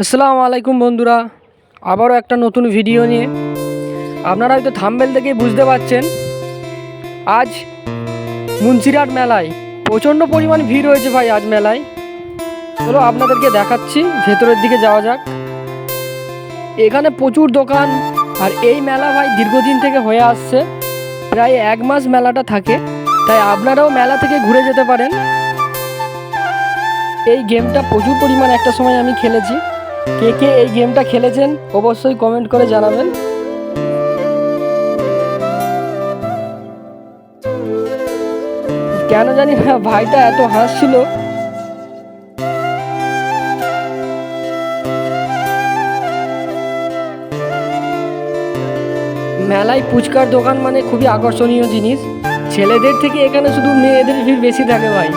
আসসালামু আলাইকুম বন্ধুরা, আবারও একটা নতুন ভিডিও নিয়ে। আপনারা হয়তো থাম্বনেল থেকে বুঝতে পারছেন, আজ মুন্সিরহাট মেলায় প্রচণ্ড পরিমাণ ভিড় হয়েছে ভাই। আজ মেলায় চলো আপনাদেরকে দেখাচ্ছি, ভেতরের দিকে যাওয়া যাক। এখানে প্রচুর দোকান, আর এই মেলা ভাই দীর্ঘদিন থেকে হয়ে আসছে, প্রায় 1 মাস মেলাটা থাকে। তাই আপনারাও মেলা থেকে ঘুরে যেতে পারেন। এই গেমটা প্রচুর পরিমাণ একটা সময় আমি খেলেছি। কে কে এই গেমটা খেলেছেন অবশ্যই কমেন্ট করে জানাবেন। কেন জানি না ভাইটা এত হাসছিল। মেলায় ফুচকার দোকান মানে খুবই আকর্ষণীয় জিনিস। ছেলেদের থেকে এখানে শুধু মেয়েদের ভিড় বেশি থাকে ভাই।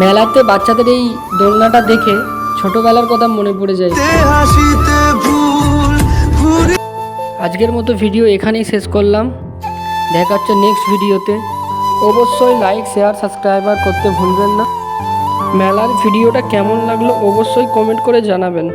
মেলাতে বাচ্চাদের এই দোলনাটা দেখে ছোটবেলার কথা মনে পড়ে যায়। আজকের মতো ভিডিও এখানেই শেষ করলাম। দেখা হচ্ছে নেক্সট ভিডিওতে। অবশ্যই লাইক, শেয়ার, সাবস্ক্রাইবার করতে ভুলবেন না। মেলার ভিডিওটা কেমন লাগলো অবশ্যই কমেন্ট করে জানাবেন।